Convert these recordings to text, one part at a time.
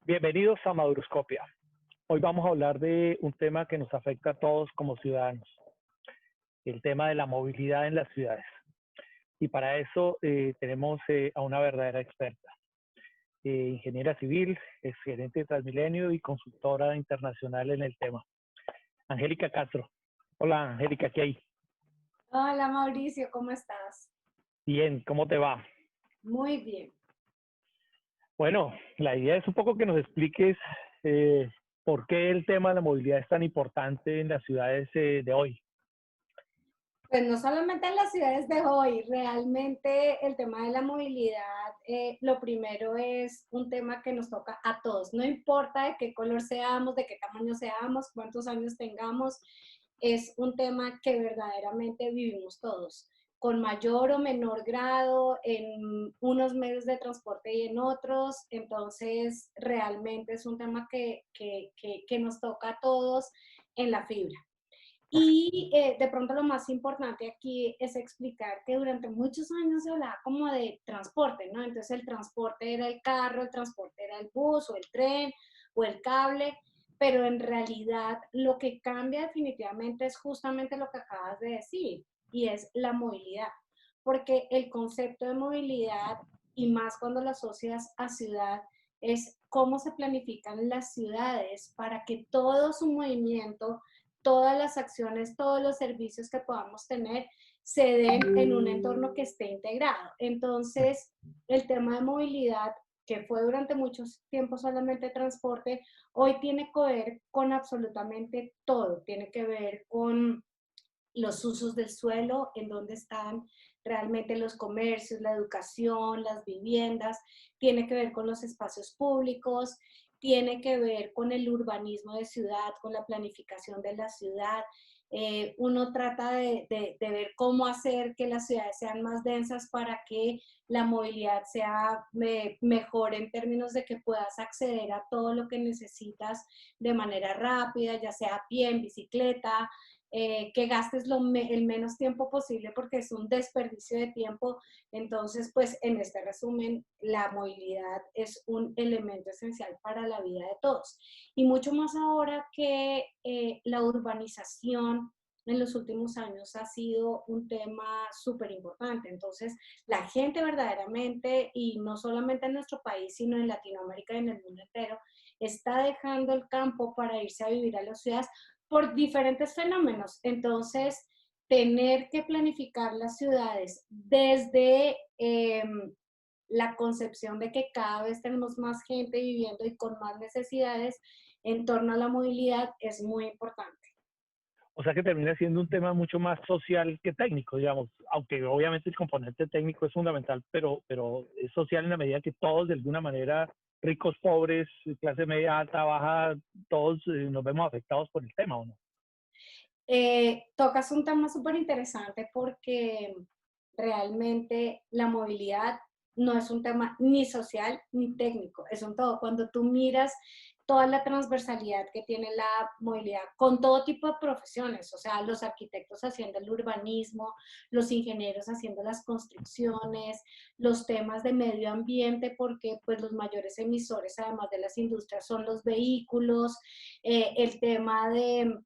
Bienvenidos a Maduroscopia. Hoy vamos a hablar de un tema que nos afecta a todos como ciudadanos, el tema de la movilidad en las ciudades. Y para eso tenemos a una verdadera experta, ingeniera civil, es gerente de Transmilenio y consultora internacional en el tema. Angélica Castro. Hola Angélica, ¿qué hay? Hola Mauricio, ¿cómo estás? Bien, ¿cómo te va? Muy bien. Bueno, la idea es un poco que nos expliques por qué el tema de la movilidad es tan importante en las ciudades de hoy. Pues no solamente en las ciudades de hoy, realmente el tema de la movilidad, lo primero es un tema que nos toca a todos, no importa de qué color seamos, de qué tamaño seamos, cuántos años tengamos, es un tema que verdaderamente vivimos todos, con mayor o menor grado, en unos medios de transporte y en otros, entonces realmente es un tema que nos toca a todos en la fibra. Y de pronto lo más importante aquí es explicar que durante muchos años se hablaba como de transporte, ¿no? Entonces el transporte era el carro, el transporte era el bus o el tren o el cable, pero en realidad lo que cambia definitivamente es justamente lo que acabas de decir y es la movilidad, porque el concepto de movilidad y más cuando lo asocias a ciudad es cómo se planifican las ciudades para que todo su movimiento, todas las acciones, todos los servicios que podamos tener se den en un entorno que esté integrado. Entonces, el tema de movilidad, que fue durante mucho tiempo solamente transporte, hoy tiene que ver con absolutamente todo. Tiene que ver con los usos del suelo, en dónde están realmente los comercios, la educación, las viviendas, tiene que ver con los espacios públicos, tiene que ver con el urbanismo de ciudad, con la planificación de la ciudad. Uno trata de ver cómo hacer que las ciudades sean más densas para que la movilidad sea mejor en términos de que puedas acceder a todo lo que necesitas de manera rápida, ya sea a pie, en bicicleta, que gastes el menos tiempo posible porque es un desperdicio de tiempo. Entonces, pues en este resumen, la movilidad es un elemento esencial para la vida de todos. Y mucho más ahora que la urbanización en los últimos años ha sido un tema súper importante. Entonces, la gente verdaderamente, y no solamente en nuestro país, sino en Latinoamérica y en el mundo entero, está dejando el campo para irse a vivir a las ciudades por diferentes fenómenos. Entonces, tener que planificar las ciudades desde la concepción de que cada vez tenemos más gente viviendo y con más necesidades en torno a la movilidad es muy importante. O sea que termina siendo un tema mucho más social que técnico, digamos, aunque obviamente el componente técnico es fundamental, pero es social en la medida que todos de alguna manera, ricos, pobres, clase media, alta, baja, todos nos vemos afectados por el tema, ¿o no? Tocas un tema súper interesante porque realmente la movilidad no es un tema ni social ni técnico, es un todo. Cuando tú miras toda la transversalidad que tiene la movilidad con todo tipo de profesiones, o sea, los arquitectos haciendo el urbanismo, los ingenieros haciendo las construcciones, los temas de medio ambiente, porque pues los mayores emisores, además de las industrias, son los vehículos, el tema de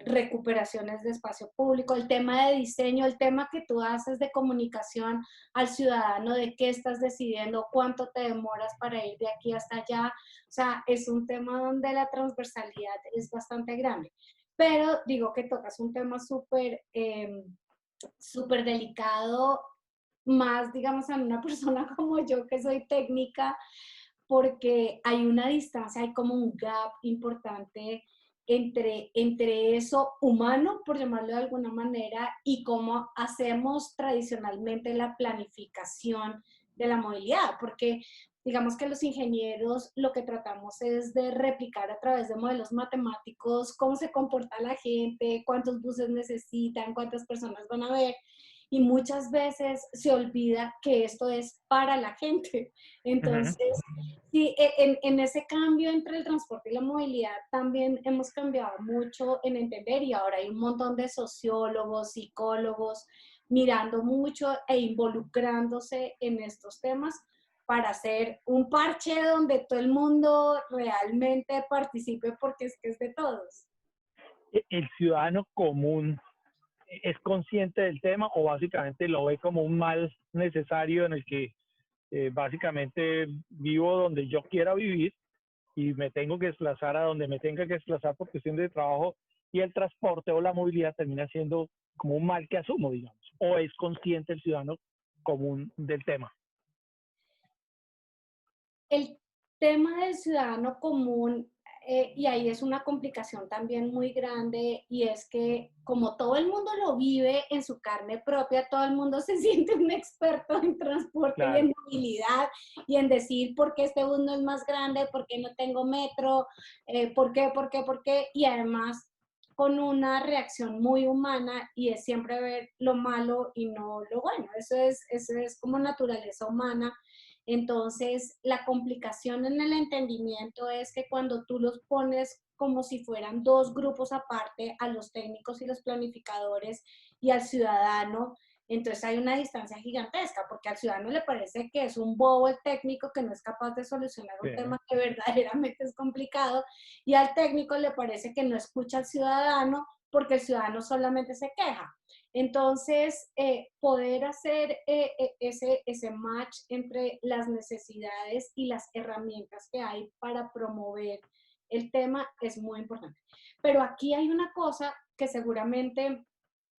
recuperaciones de espacio público, el tema de diseño, el tema que tú haces de comunicación al ciudadano, de qué estás decidiendo, cuánto te demoras para ir de aquí hasta allá. O sea, es un tema donde la transversalidad es bastante grande. Pero digo que tocas un tema súper delicado, más, digamos, a una persona como yo que soy técnica, porque hay una distancia, hay como un gap importante entre eso humano, por llamarlo de alguna manera, y cómo hacemos tradicionalmente la planificación de la movilidad, porque digamos que los ingenieros lo que tratamos es de replicar a través de modelos matemáticos cómo se comporta la gente, cuántos buses necesitan, cuántas personas van a ver, y muchas veces se olvida que esto es para la gente. Ujú. Entonces, sí, en ese cambio entre el transporte y la movilidad también hemos cambiado mucho en entender y ahora hay un montón de sociólogos, psicólogos mirando mucho e involucrándose en estos temas para hacer un parche donde todo el mundo realmente participe porque es que es de todos. ¿El ciudadano común es consciente del tema o básicamente lo ve como un mal necesario en el que básicamente vivo donde yo quiera vivir y me tengo que desplazar a donde me tenga que desplazar por cuestión de trabajo y el transporte o la movilidad termina siendo como un mal que asumo, digamos? ¿O es consciente el ciudadano común del tema? El tema del ciudadano común, y ahí es una complicación también muy grande, y es que como todo el mundo lo vive en su carne propia, todo el mundo se siente un experto en transporte y Claro. en movilidad, y en decir por qué este bus no es más grande, por qué no tengo metro, por qué, y además con una reacción muy humana, y es siempre ver lo malo y no lo bueno. Eso es como naturaleza humana. Entonces, la complicación en el entendimiento es que cuando tú los pones como si fueran dos grupos aparte, a los técnicos y los planificadores y al ciudadano, entonces hay una distancia gigantesca, porque al ciudadano le parece que es un bobo el técnico que no es capaz de solucionar un tema que verdaderamente es complicado, y al técnico le parece que no escucha al ciudadano porque el ciudadano solamente se queja. Entonces, poder hacer ese match entre las necesidades y las herramientas que hay para promover el tema es muy importante. Pero aquí hay una cosa que seguramente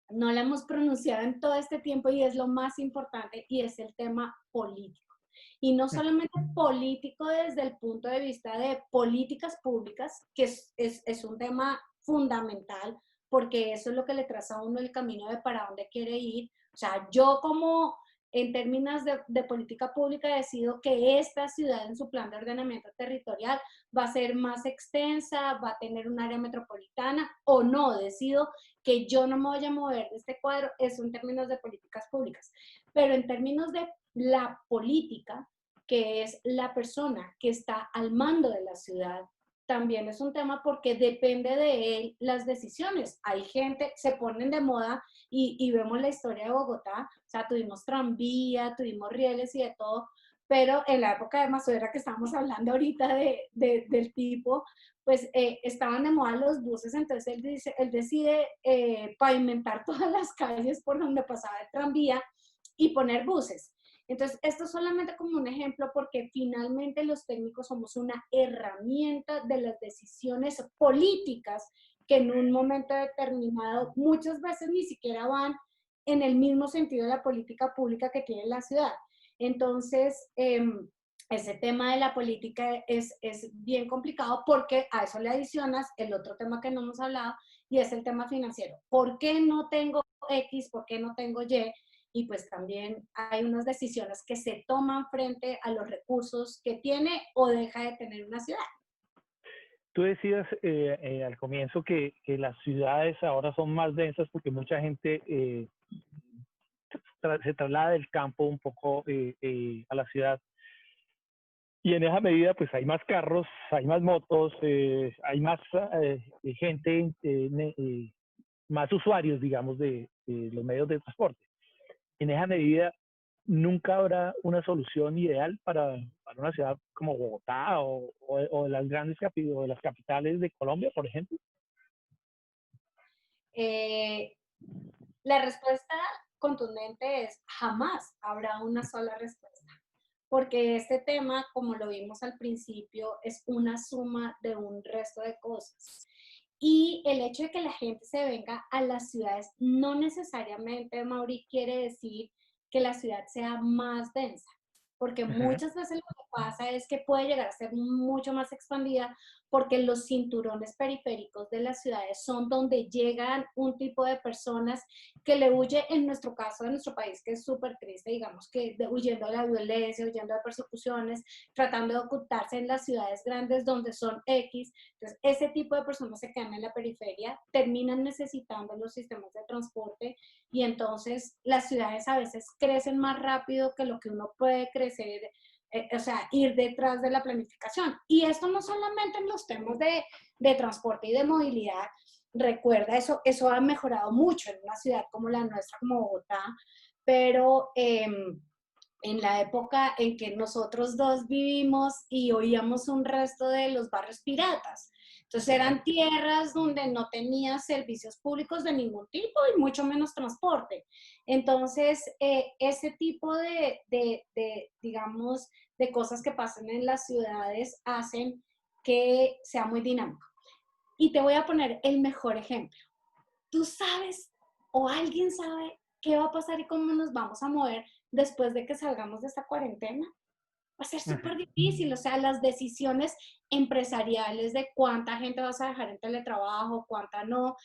no la hemos pronunciado en todo este tiempo y es lo más importante, y es el tema político. Y no solamente político desde el punto de vista de políticas públicas, que es un tema fundamental, porque eso es lo que le traza a uno el camino de para dónde quiere ir. O sea, yo como en términos de política pública decido que esta ciudad en su plan de ordenamiento territorial va a ser más extensa, va a tener un área metropolitana, o no, decido que yo no me voy a mover de este cuadro, eso en términos de políticas públicas. Pero en términos de la política, que es la persona que está al mando de la ciudad, también es un tema porque depende de él las decisiones. Hay gente, se ponen de moda y vemos la historia de Bogotá, o sea, tuvimos tranvía, tuvimos rieles y de todo, pero en la época de Mazuera que estamos hablando ahorita del tipo, pues estaban de moda los buses, entonces él decide pavimentar todas las calles por donde pasaba el tranvía y poner buses. Entonces, esto es solamente como un ejemplo porque finalmente los técnicos somos una herramienta de las decisiones políticas que en un momento determinado muchas veces ni siquiera van en el mismo sentido de la política pública que tiene la ciudad. Entonces, ese tema de la política es bien complicado porque a eso le adicionas el otro tema que no hemos hablado y es el tema financiero. ¿Por qué no tengo X? ¿Por qué no tengo Y? Y pues también hay unas decisiones que se toman frente a los recursos que tiene o deja de tener una ciudad. Tú decías al comienzo que las ciudades ahora son más densas porque mucha gente se traslada del campo un poco a la ciudad. Y en esa medida, pues hay más carros, hay más motos, hay más gente, más usuarios, digamos, de los medios de transporte. En esa medida, nunca habrá una solución ideal para una ciudad como Bogotá o de las grandes o de las capitales de Colombia, por ejemplo. Eh, la respuesta contundente es jamás habrá una sola respuesta, porque este tema, como lo vimos al principio, es una suma de un resto de cosas. Y el hecho de que la gente se venga a las ciudades no necesariamente, Mauri, quiere decir que la ciudad sea más densa, porque Ujú. muchas veces lo que pasa es que puede llegar a ser mucho más expandida porque los cinturones periféricos de las ciudades son donde llegan un tipo de personas que le huye, en nuestro caso de nuestro país, que es súper triste, digamos, que huyendo de la violencia, huyendo de persecuciones, tratando de ocultarse en las ciudades grandes donde son X. Entonces, ese tipo de personas se quedan en la periferia, terminan necesitando los sistemas de transporte y entonces las ciudades a veces crecen más rápido que lo que uno puede crecer, o sea, ir detrás de la planificación. Y esto no solamente en los temas de transporte y de movilidad, recuerda, eso ha mejorado mucho en una ciudad como la nuestra, como Bogotá, pero en la época en que nosotros dos vivimos y oíamos un resto de los barrios piratas. Entonces eran tierras donde no tenía servicios públicos de ningún tipo y mucho menos transporte. Entonces, ese tipo digamos, de cosas que pasan en las ciudades hacen que sea muy dinámico. Y te voy a poner el mejor ejemplo. ¿Tú sabes o alguien sabe qué va a pasar y cómo nos vamos a mover después de que salgamos de esta cuarentena? Va a ser súper difícil, o sea, las decisiones empresariales de cuánta gente vas a dejar en teletrabajo, cuánta no,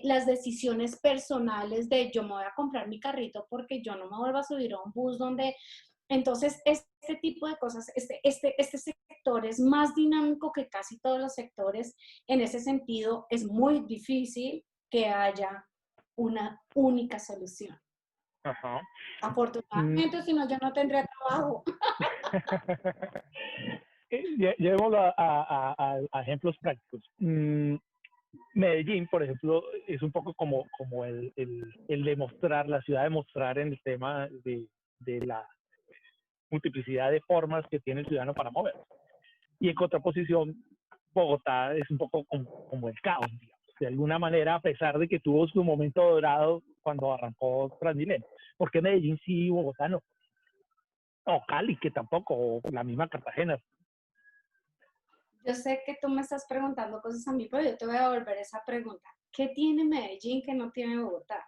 las decisiones personales de yo me voy a comprar mi carrito porque yo no me vuelvo a subir a un bus donde... Entonces, este tipo de cosas, este sector es más dinámico que casi todos los sectores. En ese sentido, es muy difícil que haya una única solución. Ajá. Afortunadamente, si no, yo no tendría trabajo. Llevémoslo a ejemplos prácticos. Medellín, por ejemplo, es un poco como el demostrar, la ciudad de mostrar en el tema de la multiplicidad de formas que tiene el ciudadano para moverse. Y en contraposición, Bogotá es un poco como el caos, digamos. De alguna manera, a pesar de que tuvo su momento dorado cuando arrancó Transmilenio. ¿Por qué Medellín sí y Bogotá no? O Cali, que tampoco, o la misma Cartagena. Yo sé que tú me estás preguntando cosas a mí, pero yo te voy a volver esa pregunta. ¿Qué tiene Medellín que no tiene Bogotá?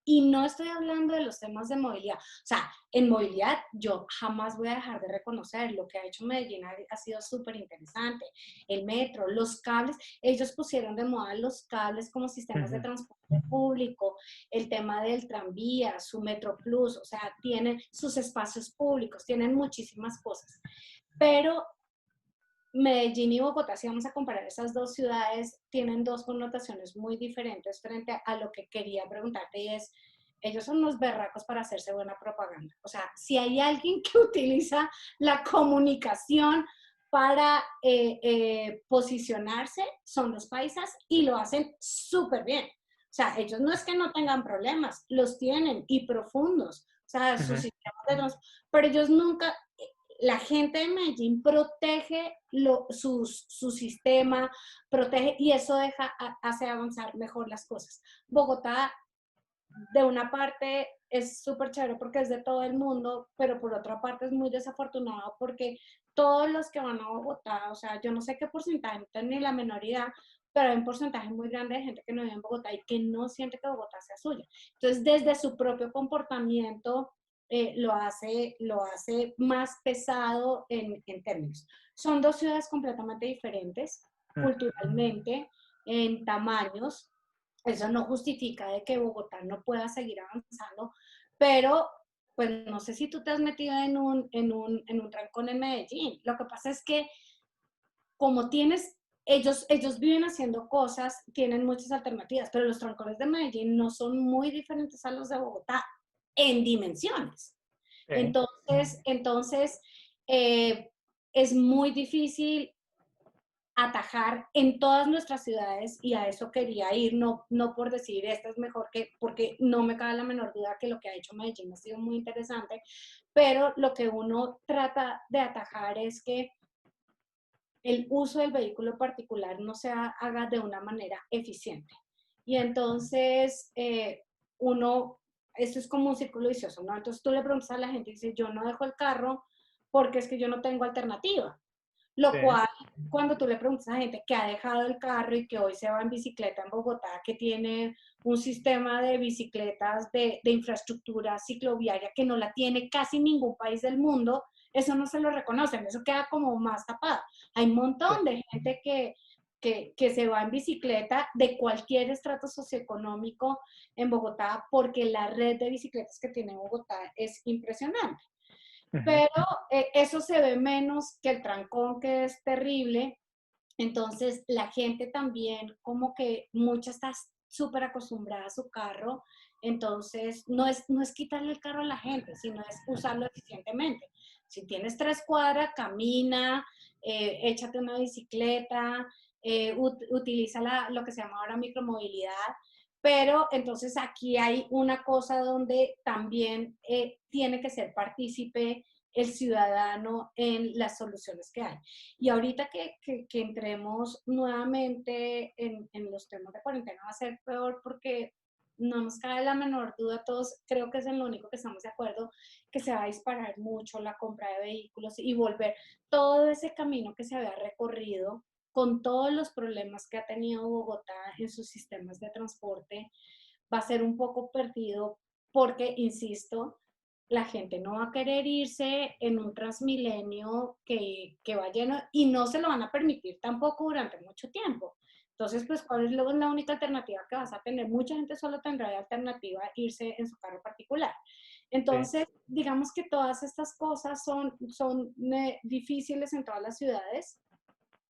Y no estoy hablando de los temas de movilidad. O sea, en movilidad yo jamás voy a dejar de reconocer lo que ha hecho Medellín, ha sido súper interesante. El metro, los cables, ellos pusieron de moda los cables como sistemas de transporte público, el tema del tranvía, su Metro Plus, o sea, tienen sus espacios públicos, tienen muchísimas cosas. Pero Medellín y Bogotá, si vamos a comparar esas dos ciudades, tienen dos connotaciones muy diferentes frente a lo que quería preguntarte y es, ellos son unos berracos para hacerse buena propaganda. O sea, si hay alguien que utiliza la comunicación para posicionarse, son los paisas y lo hacen súper bien. O sea, ellos no es que no tengan problemas, los tienen y profundos. O sea, sus sistemas de transporte, pero ellos nunca, la gente de Medellín protege su sistema, protege y eso hace avanzar mejor las cosas. Bogotá, de una parte, es súper chévere porque es de todo el mundo, pero por otra parte es muy desafortunado porque todos los que van a Bogotá, o sea, yo no sé qué porcentaje, no tengo ni la menor idea, pero hay un porcentaje muy grande de gente que no vive en Bogotá y que no siente que Bogotá sea suya. Entonces, desde su propio comportamiento, lo hace más pesado en términos. Son dos ciudades completamente diferentes, culturalmente, en tamaños. Eso no justifica de que Bogotá no pueda seguir avanzando, pero pues no sé si tú te has metido en un trancón en Medellín. Lo que pasa es que como ellos viven haciendo cosas, tienen muchas alternativas, pero los trancones de Medellín no son muy diferentes a los de Bogotá en dimensiones. Sí. Entonces es muy difícil atajar en todas nuestras ciudades y a eso quería ir, no por decir esta es mejor que, porque no me cabe la menor duda que lo que ha hecho Medellín ha sido muy interesante, pero lo que uno trata de atajar es que el uso del vehículo particular no se haga de una manera eficiente. Y entonces esto es como un círculo vicioso, ¿no? Entonces tú le preguntas a la gente y dice, yo no dejo el carro porque es que yo no tengo alternativa. Lo Sí. cual, cuando tú le preguntas a gente que ha dejado el carro y que hoy se va en bicicleta en Bogotá, que tiene un sistema de bicicletas de infraestructura cicloviaria que no la tiene casi ningún país del mundo, eso no se lo reconocen, eso queda como más tapado. Hay un montón de gente que se va en bicicleta de cualquier estrato socioeconómico en Bogotá porque la red de bicicletas que tiene Bogotá es impresionante. Pero eso se ve menos que el trancón, que es terrible. Entonces, la gente también, como que mucha está súper acostumbrada a su carro. Entonces, no es quitarle el carro a la gente, sino es usarlo eficientemente. Si tienes 3 cuadras, camina, échate una bicicleta, utiliza lo que se llama ahora micromovilidad, pero entonces aquí hay una cosa donde también tiene que ser partícipe el ciudadano en las soluciones que hay. Y ahorita que entremos nuevamente en los temas de cuarentena va a ser peor porque no nos cabe la menor duda, todos creo que es en lo único que estamos de acuerdo, que se va a disparar mucho la compra de vehículos y volver todo ese camino que se había recorrido con todos los problemas que ha tenido Bogotá en sus sistemas de transporte, va a ser un poco perdido porque, insisto, la gente no va a querer irse en un Transmilenio que va lleno y no se lo van a permitir tampoco durante mucho tiempo. Entonces, pues, ¿cuál es la única alternativa que vas a tener? Mucha gente solo tendrá de alternativa irse en su carro particular. Sí. Entonces, digamos que todas estas cosas son difíciles en todas las ciudades,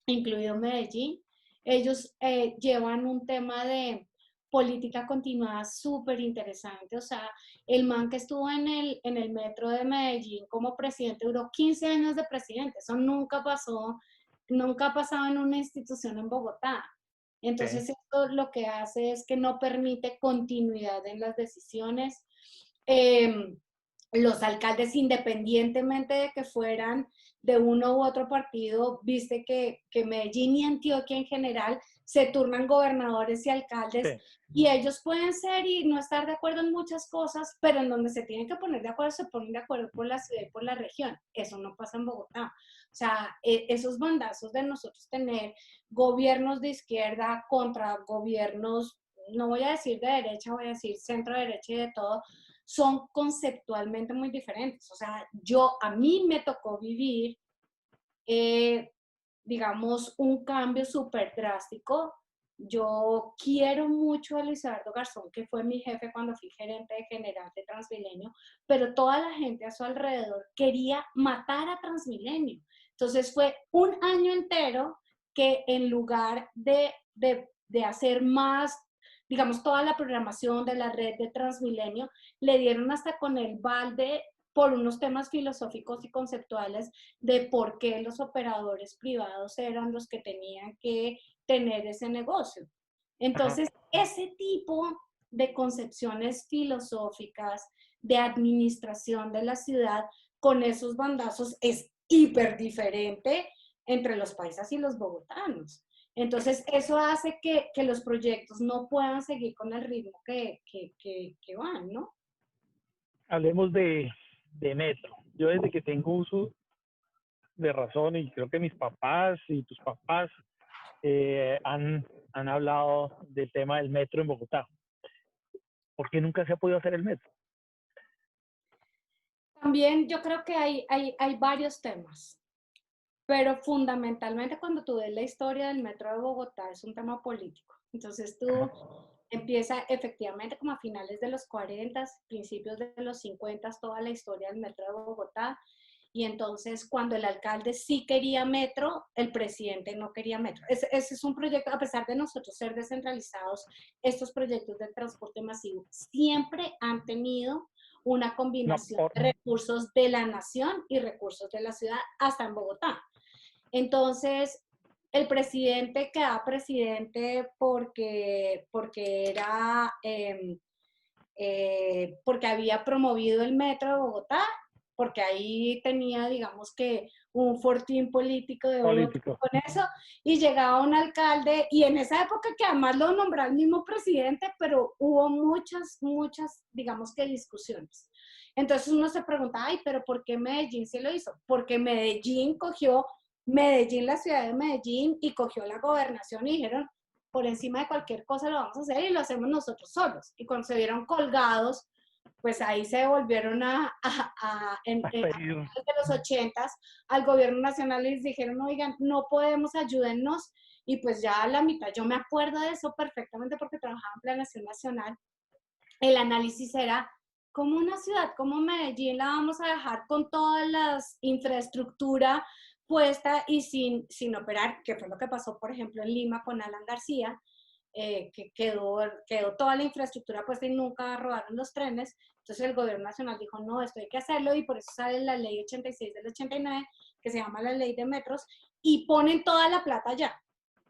incluido Medellín. Ellos llevan un tema de política continuada súper interesante. O sea, el man que estuvo en el metro de Medellín como presidente duró 15 años de presidente. Eso nunca pasó, nunca ha pasado en una institución en Bogotá. Sí. Entonces, esto lo que hace es que no permite continuidad en las decisiones. Eh, los alcaldes, independientemente de que fueran de uno u otro partido, viste que Medellín y Antioquia en general se turnan gobernadores y alcaldes Sí. y ellos pueden ser y no estar de acuerdo en muchas cosas, pero en donde se tienen que poner de acuerdo, se ponen de acuerdo por la ciudad y por la región. Eso no pasa en Bogotá. O sea, esos bandazos de nosotros tener gobiernos de izquierda contra gobiernos, no voy a decir de derecha, voy a decir centro derecha y de todo, son conceptualmente muy diferentes. O sea, a mí me tocó vivir, eh, digamos, un cambio súper drástico. Yo quiero mucho a Luis Eduardo Garzón, que fue mi jefe cuando fui gerente general de Transmilenio, pero toda la gente a su alrededor quería matar a Transmilenio. Entonces fue un año entero que en lugar de hacer más, digamos, toda la programación de la red de Transmilenio, le dieron hasta con el balde por unos temas filosóficos y conceptuales de por qué los operadores privados eran los que tenían que tener ese negocio. Ajá. Entonces, ese tipo de concepciones filosóficas de administración de la ciudad con esos bandazos es hiper diferente entre los paisas y los bogotanos. Entonces, eso hace que los proyectos no puedan seguir con el ritmo que van, ¿no? Hablemos de metro. Yo desde que tengo uso de razón y creo que mis papás y tus papás han hablado del tema del metro en Bogotá. ¿Por qué nunca se ha podido hacer el metro? También yo creo que hay varios temas, pero fundamentalmente cuando tú ves la historia del metro de Bogotá es un tema político. Entonces Ajá. tú empieza efectivamente como a finales de los 40, principios de los 50, toda la historia del metro de Bogotá. Y entonces cuando el alcalde sí quería metro, el presidente no quería metro. Ese es un proyecto, a pesar de nosotros ser descentralizados, estos proyectos de transporte masivo siempre han tenido una No, combinación de recursos de la nación y recursos de la ciudad, hasta en Bogotá. Entonces, el presidente queda presidente porque era, porque había promovido el metro de Bogotá, porque ahí tenía, digamos que, un fortín político de voto político. con eso, y llegaba un alcalde, y en esa época que además lo nombró el mismo presidente, pero hubo muchas, digamos que discusiones. Entonces uno se pregunta, ay, pero ¿por qué Medellín se lo hizo? Porque Medellín, la ciudad de Medellín, y cogió la gobernación y dijeron, por encima de cualquier cosa lo vamos a hacer y lo hacemos nosotros solos. Y cuando se vieron colgados, pues ahí se volvieron A a pedir. finales de los 80 al gobierno nacional y les dijeron, oigan, no podemos, ayúdennos. Y pues ya a la mitad, yo me acuerdo de eso perfectamente porque trabajaba en Planeación Nacional. El análisis era, como una ciudad como Medellín la vamos a dejar con toda la infraestructura puesta y sin operar, que fue lo que pasó, por ejemplo, en Lima con Alan García, que quedó toda la infraestructura puesta y nunca rodaron los trenes. Entonces el gobierno nacional dijo, no, esto hay que hacerlo, y por eso sale la ley 86 del 89, que se llama la ley de metros, y ponen toda la plata allá.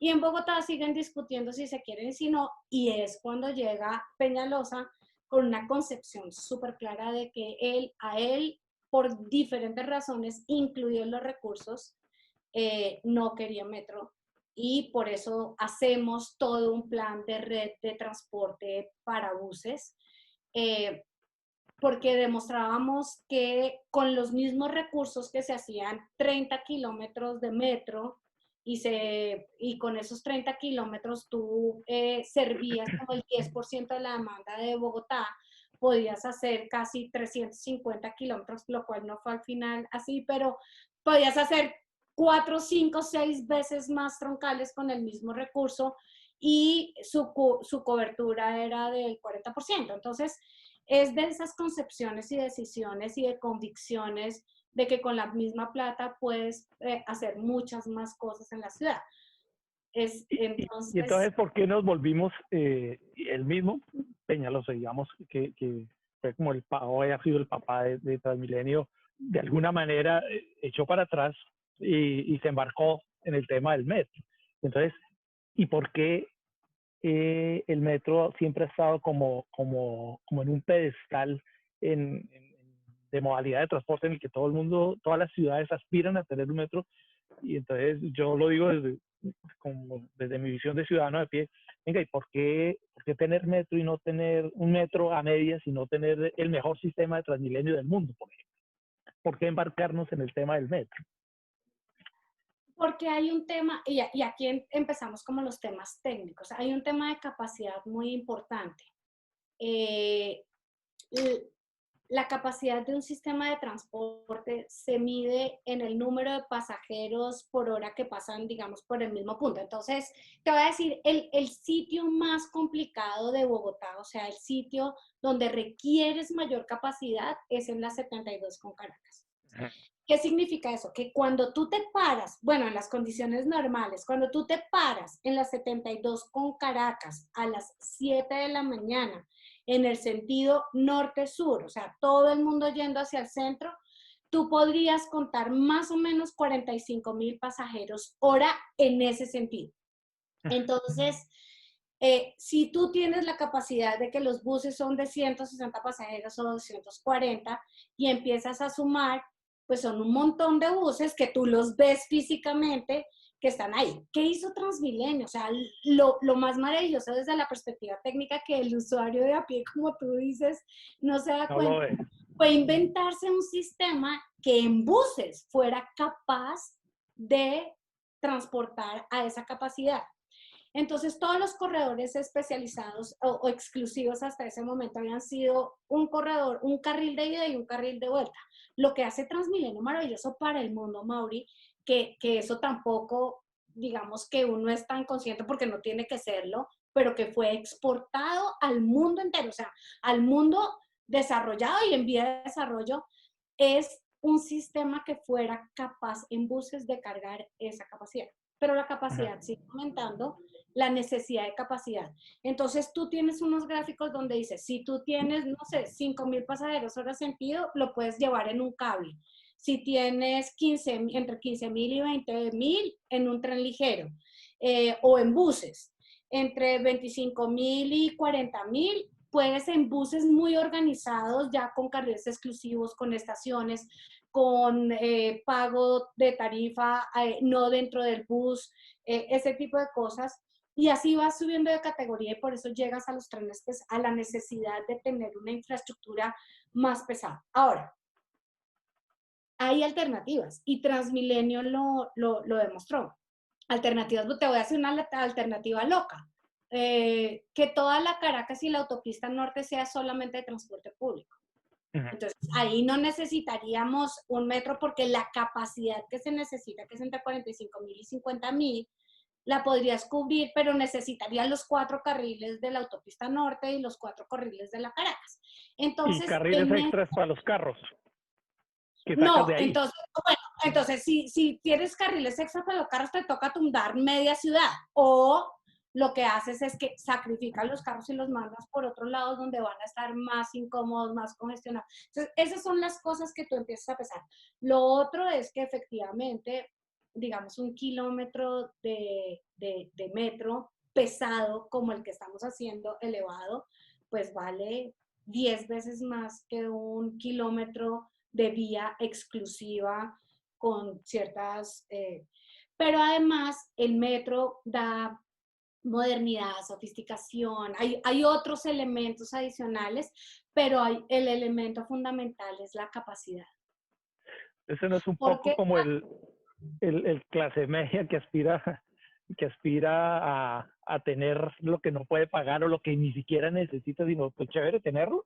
Y en Bogotá siguen discutiendo si se quieren, si no, y es cuando llega Peñalosa con una concepción súper clara de que a él, por diferentes razones, incluidos los recursos, no quería metro, y por eso hacemos todo un plan de red de transporte para buses, porque demostrábamos que con los mismos recursos que se hacían 30 kilómetros de metro y con esos 30 kilómetros tú servías como el 10% de la demanda de Bogotá, podías hacer casi 350 kilómetros, lo cual no fue al final así, pero podías hacer 4, 5, 6 veces más troncales con el mismo recurso, y su cobertura era del 40%. Entonces, es de esas concepciones y decisiones y de convicciones de que con la misma plata puedes hacer muchas más cosas en la ciudad. Y entonces, ¿por qué nos volvimos el mismo Peñalosa, digamos, que fue como o haya sido el papá de Transmilenio, de alguna manera echó para atrás y se embarcó en el tema del metro? Entonces, ¿y por qué el metro siempre ha estado como en un pedestal de modalidad de transporte en el que todo el mundo, todas las ciudades aspiran a tener un metro? Y entonces yo lo digo desde mi visión de ciudadano de pie. Venga, ¿y por qué tener metro y no tener un metro a medias y no tener el mejor sistema de Transmilenio del mundo, por ejemplo? ¿Por qué embarcarnos en el tema del metro? Porque hay un tema, y aquí empezamos como los temas técnicos, hay un tema de capacidad muy importante. Eh, la capacidad de un sistema de transporte se mide en el número de pasajeros por hora que pasan, digamos, por el mismo punto. Entonces, te voy a decir, el sitio más complicado de Bogotá, o sea, el sitio donde requieres mayor capacidad, es en la 72 con Caracas. ¿Qué significa eso? Que cuando tú te paras, bueno, en las condiciones normales, cuando tú te paras en la 72 con Caracas a las 7 de la mañana, en el sentido norte-sur, o sea, todo el mundo yendo hacia el centro, tú podrías contar más o menos 45,000 pasajeros hora en ese sentido. Entonces, si tú tienes la capacidad de que los buses son de 160 pasajeros o 240 y empiezas a sumar, pues son un montón de buses que tú los ves físicamente que están ahí. ¿Qué hizo Transmilenio? O sea, lo más maravilloso desde la perspectiva técnica, que el usuario de a pie, como tú dices, no se da No lo cuenta, es. fue inventarse un sistema que en buses fuera capaz de transportar a esa capacidad. Entonces, todos los corredores especializados o exclusivos hasta ese momento habían sido un corredor, un carril de ida y un carril de vuelta. Lo que hace Transmilenio maravilloso para el mundo, Mauri, que eso tampoco, digamos que uno es tan consciente porque no tiene que serlo, pero que fue exportado al mundo entero, o sea, al mundo desarrollado y en vía de desarrollo, es un sistema que fuera capaz en buses de cargar esa capacidad. Pero la capacidad sigue aumentando, la necesidad de capacidad. Entonces tú tienes unos gráficos donde dices, si tú tienes, no sé, 5,000 pasajeros hora sentido, lo puedes llevar en un cable. Si tienes entre 15,000 y 20,000 en un tren ligero, o en buses, entre 25,000 y 40,000, puedes en buses muy organizados, ya con carriles exclusivos, con estaciones, con pago de tarifa, no dentro del bus, ese tipo de cosas. Y así vas subiendo de categoría, y por eso llegas a los trenes, pues, a la necesidad de tener una infraestructura más pesada. Ahora, hay alternativas y Transmilenio lo demostró. Alternativas, te voy a hacer una alternativa loca. Que toda la Caracas y la autopista norte sea solamente de transporte público. Entonces, ahí no necesitaríamos un metro, porque la capacidad que se necesita, que es entre 45,000 y 50,000, la podrías cubrir, pero necesitarían los 4 carriles de la autopista norte y los 4 carriles de la Caracas. Y Entonces, carriles extras para los carros que sacas no, de ahí. entonces, bueno, entonces si tienes carriles extra para los carros, te toca tumbar media ciudad, o lo que haces es que sacrificas los carros y los mandas por otros lados donde van a estar más incómodos, más congestionados. Entonces, esas son las cosas que tú empiezas a pensar. Lo otro es que efectivamente digamos, un kilómetro de metro pesado como el que estamos haciendo, elevado, pues vale 10 veces más que un kilómetro de vía exclusiva con ciertas... pero además el metro da modernidad, sofisticación, hay otros elementos adicionales, pero el elemento fundamental es la capacidad. Eso no es un poco Porque como el clase media que aspira a tener lo que no puede pagar o lo que ni siquiera necesita, sino pues chévere tenerlo.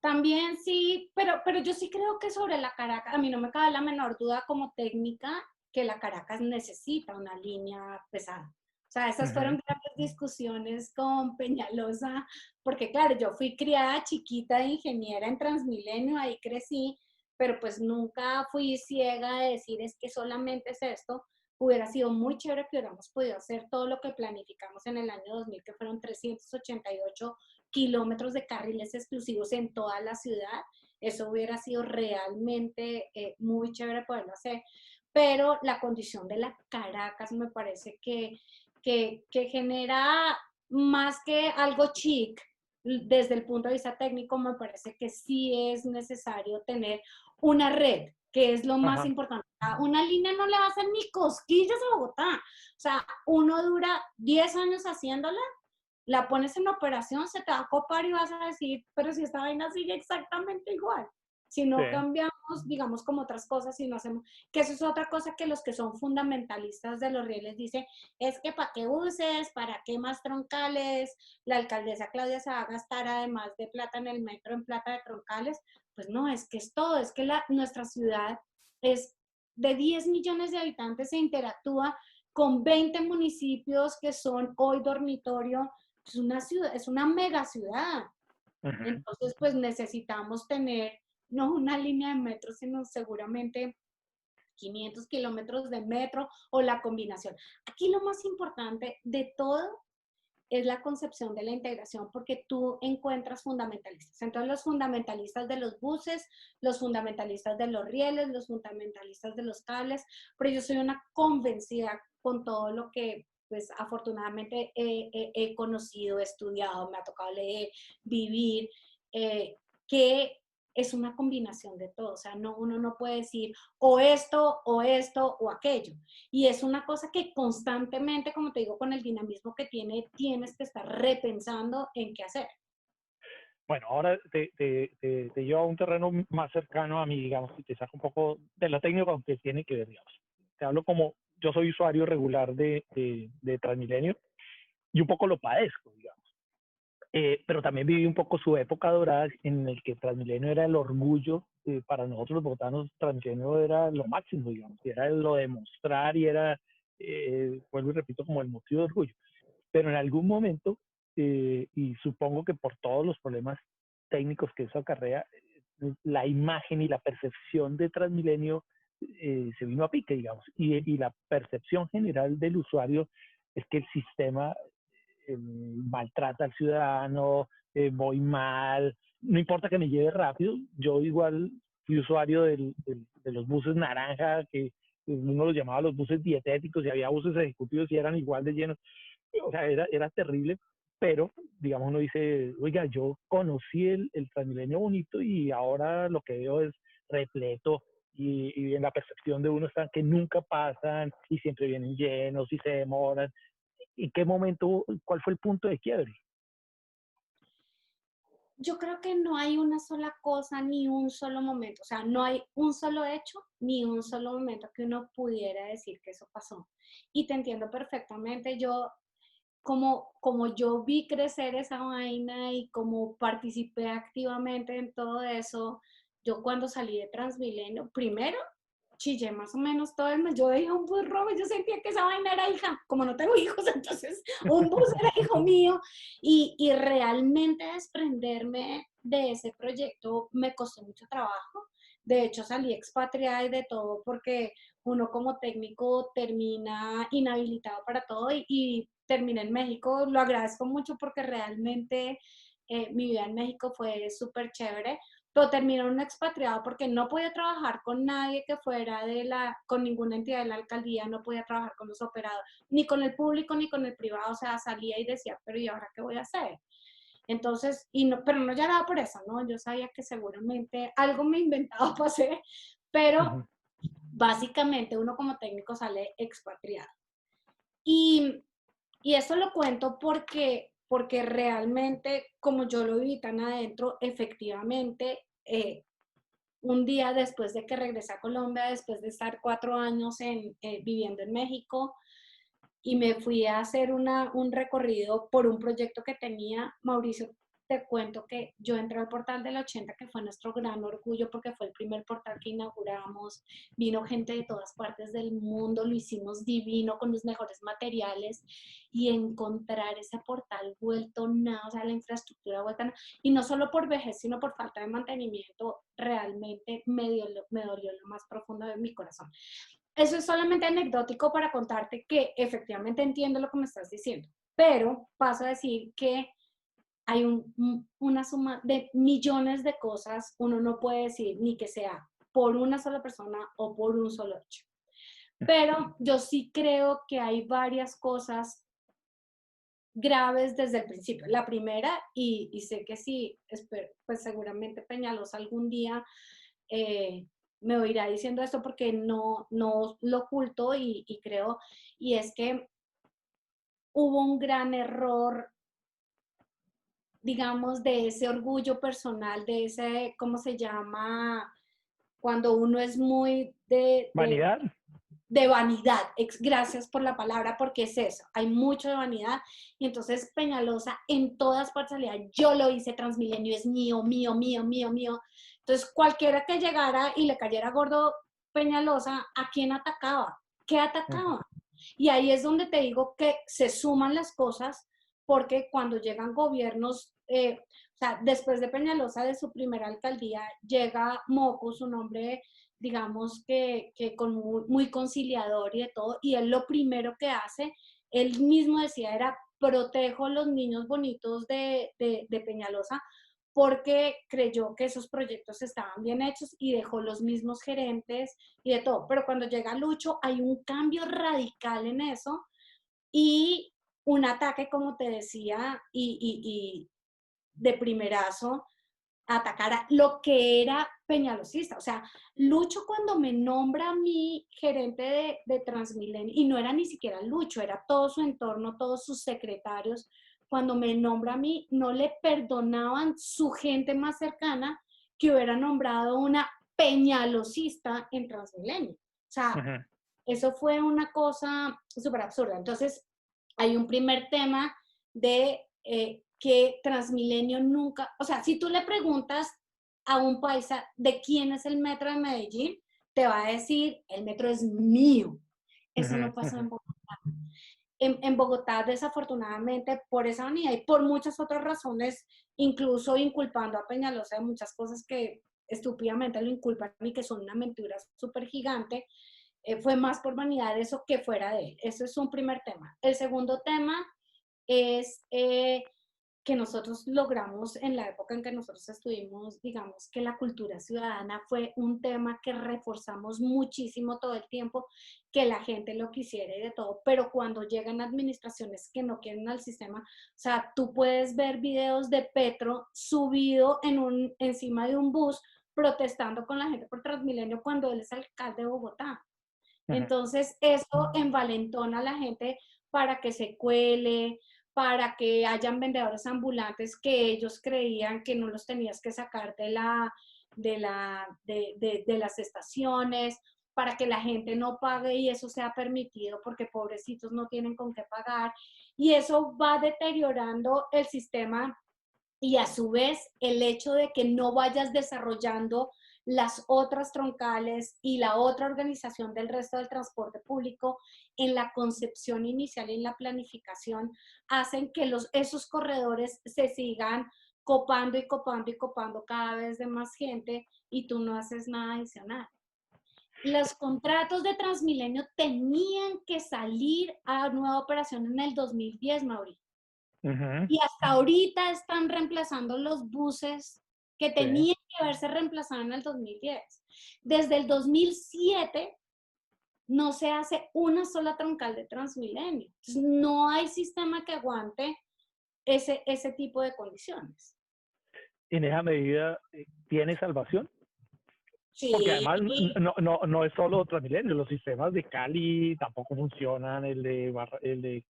también sí, pero yo sí creo que sobre la Caracas, a mí no me cabe la menor duda como técnica que la Caracas necesita una línea pesada. O sea, esas Ujú. fueron grandes discusiones con Peñalosa, porque claro, yo fui criada chiquita de ingeniera en Transmilenio, ahí crecí, pero pues nunca fui ciega de decir es que solamente es esto. Hubiera sido muy chévere que hubiéramos podido hacer todo lo que planificamos en el año 2000, que fueron 388 kilómetros de carriles exclusivos en toda la ciudad. Eso hubiera sido realmente muy chévere poderlo hacer. Pero la condición de la Caracas me parece que genera más que algo chic, desde el punto de vista técnico, me parece que sí es necesario tener una red, que es lo más Ajá. importante. Una línea no le va a hacer ni cosquillas a Bogotá. O sea, uno dura 10 años haciéndola, la pones en operación, se te va a copar y vas a decir, pero si esta vaina sigue exactamente igual. Si Sí. no cambiamos, digamos, como otras cosas, si no hacemos, que eso es otra cosa que los que son fundamentalistas de los rieles dicen, es que para qué buses, para qué más troncales, la alcaldesa Claudia se va a gastar además de plata en el metro, en plata de troncales, pues no, es que es todo, es que nuestra ciudad es de 10 millones de habitantes, se interactúa con 20 municipios que son hoy dormitorio, es una ciudad, es una mega ciudad. Ujú. Entonces, pues necesitamos tener no una línea de metro, sino seguramente 500 kilómetros de metro o la combinación. Aquí lo más importante de todo es la concepción de la integración, porque tú encuentras fundamentalistas. Entonces, los fundamentalistas de los buses, los fundamentalistas de los rieles, los fundamentalistas de los cables, pero yo soy una convencida con todo lo que pues afortunadamente he conocido, he estudiado, me ha tocado leer, vivir, que es una combinación de todo. O sea, no, uno no puede decir o esto o aquello. Y es una cosa que constantemente, como te digo, con el dinamismo que tiene, tienes que estar repensando en qué hacer. Bueno, ahora te llevo a un terreno más cercano a mí, digamos, y te saco un poco de la técnica, aunque tiene que ver, digamos. Te hablo como yo soy usuario regular de Transmilenio y un poco lo padezco, digamos. Pero también viví un poco su época dorada en el que Transmilenio era el orgullo, para nosotros los bogotanos. Transmilenio era lo máximo, digamos, y era lo de mostrar y era, vuelvo y repito, como el motivo de orgullo. Pero en algún momento, y supongo que por todos los problemas técnicos que eso acarrea, la imagen y la percepción de Transmilenio se vino a pique, digamos, y la percepción general del usuario es que el sistema maltrata al ciudadano, voy mal, no importa que me lleve rápido, yo igual fui usuario de los buses naranja, que uno los llamaba los buses dietéticos, y había buses ejecutivos y eran igual de llenos. O sea, era terrible, pero digamos uno dice, oiga, yo conocí el Transmilenio bonito y ahora lo que veo es repleto, y en la percepción de uno están que nunca pasan y siempre vienen llenos y se demoran. ¿En qué momento, cuál fue el punto de quiebre? Yo creo que no hay una sola cosa ni un solo momento, o sea, no hay un solo hecho ni un solo momento que uno pudiera decir que eso pasó. Y te entiendo perfectamente, yo como yo vi crecer esa vaina y como participé activamente en todo eso, yo cuando salí de Transmilenio, primero chillé más o menos todo el mes. Yo veía un bus rojo, yo sentía que esa vaina era hija, como no tengo hijos, entonces un bus era hijo mío, y realmente desprenderme de ese proyecto me costó mucho trabajo. De hecho, salí expatriada y de todo porque uno como técnico termina inhabilitado para todo y terminé en México. Lo agradezco mucho porque realmente mi vida en México fue súper chévere, pero terminó en un expatriado porque no podía trabajar con nadie que fuera con ninguna entidad de la alcaldía, no podía trabajar con los operadores, ni con el público ni con el privado, o sea, salía y decía, pero ¿y ahora qué voy a hacer? Entonces, pero no lloraba por eso, ¿no? Yo sabía que seguramente algo me inventaba para hacer, pero básicamente uno como técnico sale expatriado. Y, y eso lo cuento porque realmente, como yo lo viví tan adentro, efectivamente, un día después de que regresé a Colombia, después de estar 4 años viviendo en México, y me fui a hacer un recorrido por un proyecto que tenía. Mauricio, te cuento que yo entré al portal del 80, que fue nuestro gran orgullo porque fue el primer portal que inauguramos. Vino gente de todas partes del mundo, lo hicimos divino con los mejores materiales, y encontrar ese portal vuelto nada, o sea, la infraestructura vuelta nada, y no solo por vejez, sino por falta de mantenimiento, realmente me dolió lo más profundo de mi corazón. Eso es solamente anecdótico para contarte que efectivamente entiendo lo que me estás diciendo, pero paso a decir que hay una suma de millones de cosas. Uno no puede decir ni que sea por una sola persona o por un solo hecho. Pero yo sí creo que hay varias cosas graves desde el principio. La primera, y sé que sí, espero, pues seguramente Peñalosa algún día me oirá diciendo esto porque no lo oculto, y creo, y es que hubo un gran error, digamos, de ese orgullo personal, de ese, ¿cómo se llama? Cuando uno es muy ¿Vanidad? de vanidad. Gracias por la palabra, porque es eso, hay mucho de vanidad. Y entonces Peñalosa en todas partes salía, yo lo hice, Transmilenio es mío, mío, mío, mío, mío. Entonces cualquiera que llegara y le cayera gordo Peñalosa, ¿a quién atacaba? ¿Qué atacaba? Y ahí es donde te digo que se suman las cosas, porque cuando llegan gobiernos, o sea, después de Peñalosa, de su primera alcaldía, llega Moco, su nombre, digamos que con muy conciliador y de todo, y él lo primero que hace, él mismo decía, era protejo los niños bonitos de Peñalosa, porque creyó que esos proyectos estaban bien hechos y dejó los mismos gerentes y de todo. Pero cuando llega Lucho hay un cambio radical en eso, y un ataque, como te decía, y de primerazo, atacar a lo que era peñalosista. O sea, Lucho cuando me nombra a mí gerente de Transmilenio, y no era ni siquiera Lucho, era todo su entorno, todos sus secretarios, cuando me nombra a mí, no le perdonaban su gente más cercana que hubiera nombrado una peñalosista en Transmilenio. O sea, eso fue una cosa súper absurda. Entonces, hay un primer tema de que Transmilenio nunca, o sea, si tú le preguntas a un paisa de quién es el metro de Medellín, te va a decir, el metro es mío. Eso no pasó en Bogotá. En Bogotá, desafortunadamente, por esa unidad y por muchas otras razones, incluso inculpando a Peñalosa de muchas cosas que estúpidamente lo inculpan y que son una mentira súper gigante, fue más por vanidad de eso que fuera de él. Eso es un primer tema. El segundo tema es que nosotros logramos en la época en que nosotros estuvimos, digamos que la cultura ciudadana fue un tema que reforzamos muchísimo todo el tiempo, que la gente lo quisiera y de todo, pero cuando llegan administraciones que no quieren al sistema, o sea, tú puedes ver videos de Petro subido encima de un bus protestando con la gente por Transmilenio cuando él es alcalde de Bogotá. Entonces, eso envalentona a la gente para que se cuele, para que hayan vendedores ambulantes que ellos creían que no los tenías que sacar de las estaciones, para que la gente no pague y eso sea permitido porque pobrecitos no tienen con qué pagar. Y eso va deteriorando el sistema, y a su vez el hecho de que no vayas desarrollando las otras troncales y la otra organización del resto del transporte público en la concepción inicial y en la planificación, hacen que esos corredores se sigan copando y copando y copando cada vez de más gente, y tú no haces nada adicional. Los contratos de Transmilenio tenían que salir a nueva operación en el 2010, Mauricio. Y hasta ahorita están reemplazando los buses que sí. tenía que verse reemplazada en el 2010. Desde el 2007 no se hace una sola troncal de Transmilenio. Entonces, no hay sistema que aguante ese tipo de condiciones. En esa medida, ¿tiene salvación? Porque Sí, además no es solo Transmilenio, los sistemas de Cali tampoco funcionan, el de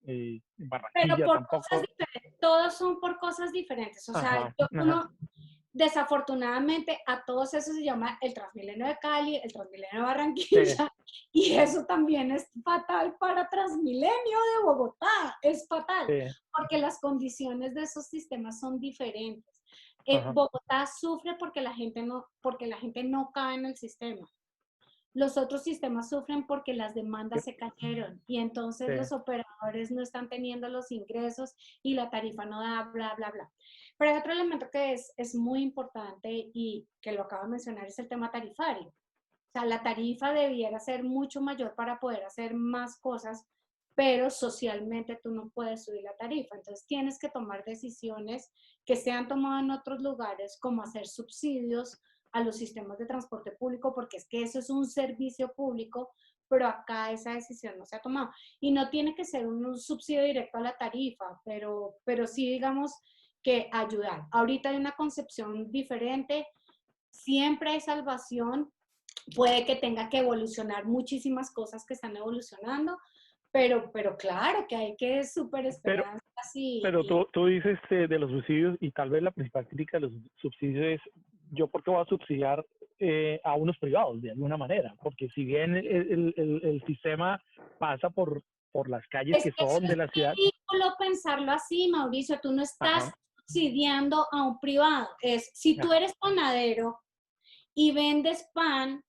pero Barranquilla por cosas tampoco. diferentes, todos son por cosas diferentes. O sea, Ajá, ajá, uno, desafortunadamente, a todos eso se llama el Transmilenio de Cali, el Transmilenio de sí, Barranquilla, y eso también es fatal para Transmilenio de Bogotá, es fatal, sí, porque las condiciones de esos sistemas son diferentes. ajá, Bogotá sufre porque la gente no cae en el sistema. Los otros sistemas sufren porque las sí, demandas se cayeron y entonces sí. los operadores no están teniendo los ingresos y la tarifa no da, bla, bla, bla. Pero hay otro elemento que es muy importante y que lo acabo de mencionar, es el tema tarifario. O sea, la tarifa debiera ser mucho mayor para poder hacer más cosas, pero socialmente tú no puedes subir la tarifa. Entonces tienes que tomar decisiones que se han tomado en otros lugares, como hacer subsidios a los sistemas de transporte público, porque es que eso es un servicio público, pero acá esa decisión no se ha tomado. Y no tiene que ser un subsidio directo a la tarifa, pero sí digamos que ayudar. Ahorita hay una concepción diferente, siempre hay salvación, puede que tenga que evolucionar muchísimas cosas que están evolucionando, pero claro que hay que super Pero, esperanzas y, pero y tú dices de los subsidios y tal vez la principal crítica de los subsidios es, ¿yo por qué voy a subsidiar a unos privados de alguna manera? Porque si bien el sistema pasa por las calles es que que eso son de es la ciudad, ridículo pensarlo así, Mauricio. Tú no estás ajá, subsidiando a un privado. Es, si tú ajá, eres panadero y vendes pan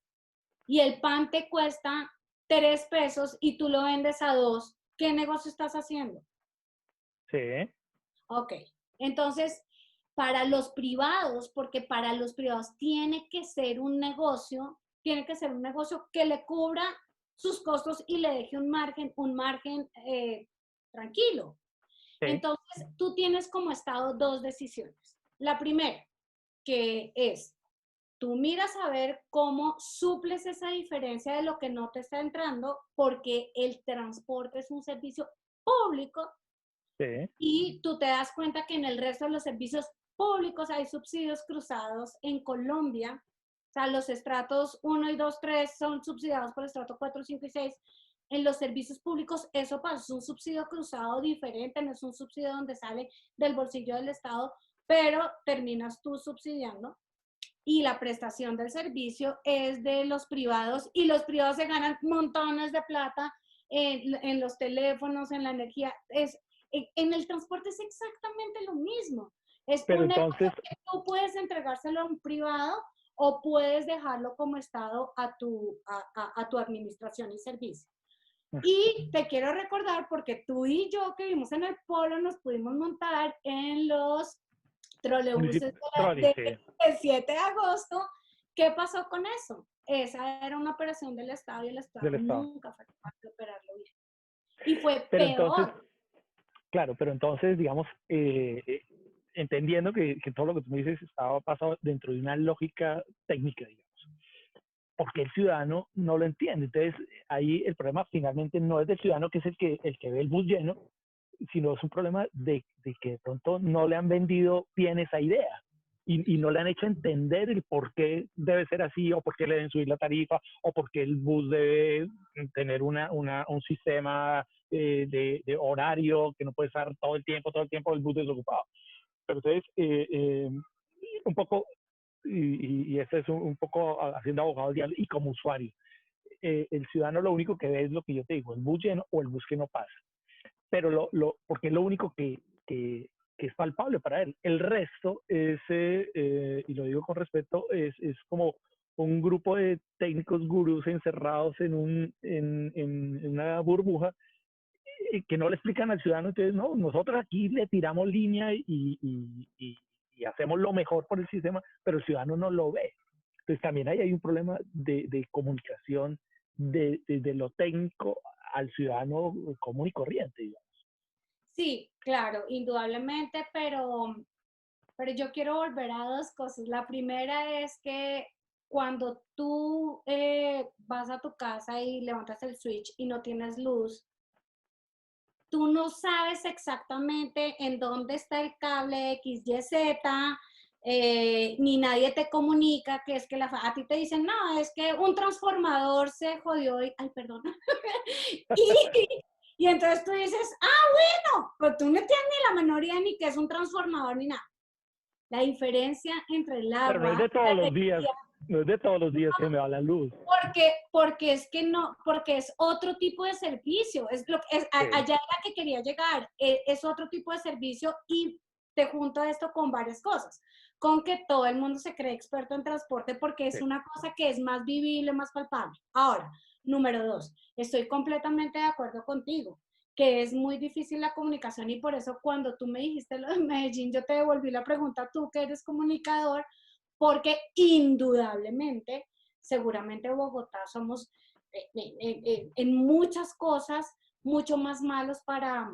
y el pan te cuesta 3 pesos y tú lo vendes a 2, ¿qué negocio estás haciendo? sí, Ok, entonces, para los privados, porque para los privados tiene que ser un negocio que le cubra sus costos y le deje un margen tranquilo. sí, Entonces, tú tienes como Estado dos decisiones. La primera, que es, tú miras a ver cómo suples esa diferencia de lo que no te está entrando, porque el transporte es un servicio público sí, y tú te das cuenta que en el resto de los servicios públicos hay subsidios cruzados en Colombia. O sea, los estratos 1 y 2, 3 son subsidiados por el estrato 4, 5 y 6. En los servicios públicos eso pasa, es un subsidio cruzado diferente, no es un subsidio donde sale del bolsillo del Estado, pero terminas tú subsidiando y la prestación del servicio es de los privados y los privados se ganan montones de plata en los teléfonos, en la energía. En el transporte es exactamente lo mismo. Es pero un entonces, negocio que tú puedes entregárselo a un privado o puedes dejarlo como Estado a tu administración y servicio. Y te quiero recordar, porque tú y yo que vivimos en el polo nos pudimos montar en los trolebuses municipio, Trolli, sí, del 7 de agosto, ¿qué pasó con eso? Esa era una operación del Estado y el Estado del Estado. nunca fue capaz de operarlo bien. Y fue Pero entonces, peor. claro, pero entonces, digamos, entendiendo que todo lo que tú me dices estaba pasado dentro de una lógica técnica, digamos, porque el ciudadano no lo entiende. Entonces, ahí el problema finalmente no es del ciudadano, que es el que ve el bus lleno, sino es un problema de que de pronto no le han vendido bien esa idea y no le han hecho entender el por qué debe ser así, o por qué le deben subir la tarifa, o por qué el bus debe tener un sistema de horario, que no puede estar todo el tiempo el bus desocupado. Pero entonces, un poco, y eso es un poco haciendo abogado del diablo, y como usuario, el ciudadano lo único que ve es lo que yo te digo, el bus lleno o el bus que no pasa, pero porque es lo único que es palpable para él. El resto es, y lo digo con respeto, es como un grupo de técnicos gurús encerrados en una burbuja, que no le explican al ciudadano. Entonces, no, nosotros aquí le tiramos línea y hacemos lo mejor por el sistema, pero el ciudadano no lo ve. Entonces también ahí hay un problema de comunicación de lo técnico al ciudadano común y corriente, digamos. Sí, claro, indudablemente, pero pero yo quiero volver a dos cosas. La primera es que cuando tú vas a tu casa y levantas el switch y no tienes luz, tú no sabes exactamente en dónde está el cable XYZ, ni nadie te comunica que es que a ti te dicen, no, es que un transformador se jodió y, ay, perdón. y entonces tú dices, bueno, pero tú no tienes ni la menor idea ni que es un transformador ni nada. La diferencia entre el Pero no es agua de y la todos los días, energía, no es de todos los días que me va la luz. porque es que no, porque es otro tipo de servicio, es lo que es, Sí, allá era que quería llegar, es otro tipo de servicio y te junto esto con varias cosas, con que todo el mundo se cree experto en transporte porque sí. es una cosa que es más vivible, más palpable. Ahora, número dos, estoy completamente de acuerdo contigo que es muy difícil la comunicación y por eso cuando tú me dijiste lo de Medellín, yo te devolví la pregunta, tú que eres comunicador, porque indudablemente, seguramente Bogotá somos en muchas cosas mucho más malos para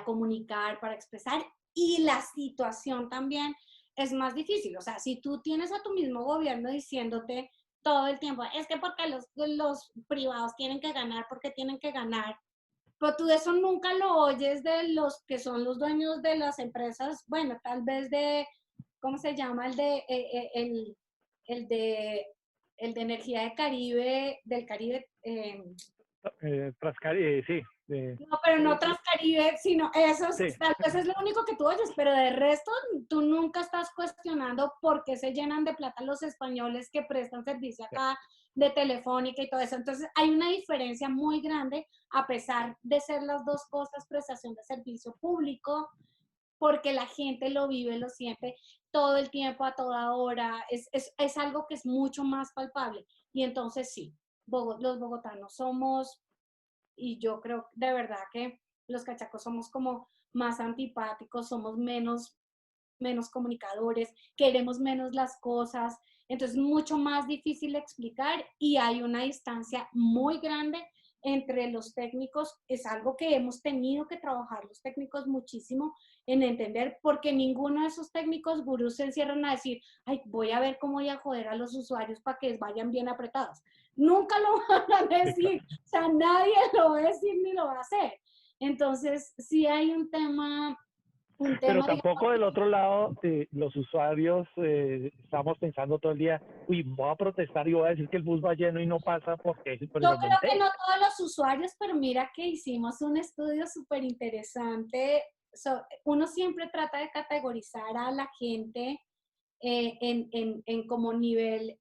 comunicar, para expresar, y la situación también es más difícil. O sea, si tú tienes a tu mismo gobierno diciéndote todo el tiempo, es que porque los privados tienen que ganar, porque tienen que ganar, pero tú eso nunca lo oyes de los que son los dueños de las empresas, bueno, tal vez de, ¿cómo se llama? El de, el de energía de Caribe, del Caribe. Sí, No, pero no Transcaribe, sino eso, sí, tal vez es lo único que tú oyes, pero de resto tú nunca estás cuestionando por qué se llenan de plata los españoles que prestan servicio sí. acá de Telefónica y todo eso. Entonces hay una diferencia muy grande, a pesar de ser las dos cosas, prestación de servicio público, porque la gente lo vive, lo siente todo el tiempo, a toda hora, es algo que es mucho más palpable. Y entonces sí, los bogotanos somos, y yo creo de verdad que los cachacos somos como más antipáticos, somos menos comunicadores, queremos menos las cosas, entonces es mucho más difícil explicar y hay una distancia muy grande entre los técnicos, es algo que hemos tenido que trabajar los técnicos muchísimo en entender, porque ninguno de esos técnicos gurús se encierran a decir, ay, voy a ver cómo voy a joder a los usuarios para que vayan bien apretados. Nunca lo van a Sí, claro. decir, o sea, nadie lo va a decir ni lo va a hacer. Entonces, sí hay un Pero tema, tampoco del digamos, otro lado, los usuarios estamos pensando todo el día, uy, voy a protestar y voy a decir que el bus va lleno y no pasa porque yo lo creo que inventé. no todos los usuarios, pero mira que hicimos un estudio súper interesante. Uno siempre trata de categorizar a la gente en como nivel,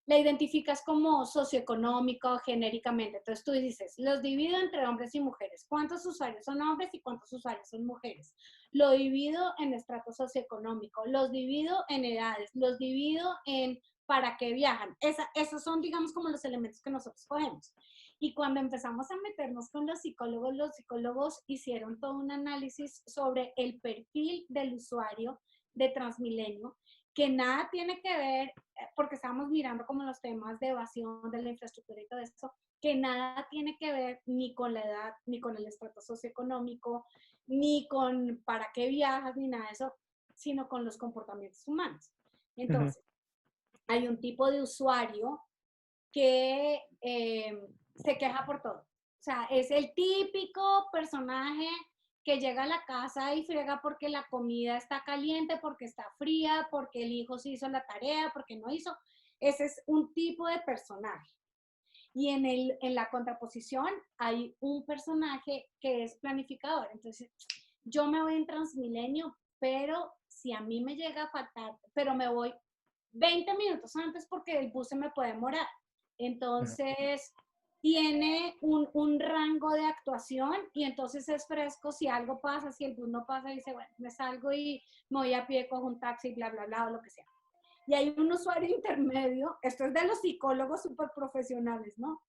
la identificas como socioeconómico genéricamente. Entonces tú dices, los divido entre hombres y mujeres. ¿Cuántos usuarios son hombres y cuántos usuarios son mujeres? Lo divido en estrato socioeconómico, los divido en edades, los divido en para qué viajan. Esos son, digamos, como los elementos que nosotros cogemos. Y cuando empezamos a meternos con los psicólogos hicieron todo un análisis sobre el perfil del usuario de Transmilenio, que nada tiene que ver, porque estábamos mirando como los temas de evasión de la infraestructura y todo eso, que nada tiene que ver ni con la edad, ni con el estrato socioeconómico, ni con para qué viajas, ni nada de eso, sino con los comportamientos humanos. Ujú. Entonces, hay un tipo de usuario que se queja por todo. O sea, es el típico personaje que llega a la casa y friega porque la comida está caliente, porque está fría, porque el hijo se hizo la tarea, porque no hizo. Ese es un tipo de personaje. Y en la contraposición hay un personaje que es planificador. Entonces, yo me voy en Transmilenio, pero si a mí me llega a faltar, pero me voy 20 minutos antes porque el bus se me puede demorar. Ujú. Entonces, tiene un rango de actuación y entonces es fresco si algo pasa, si el bus no pasa, dice, bueno, me salgo y me voy a pie, cojo un taxi, bla, bla, bla, o lo que sea. Y hay un usuario intermedio, esto es de los psicólogos súper profesionales, ¿no?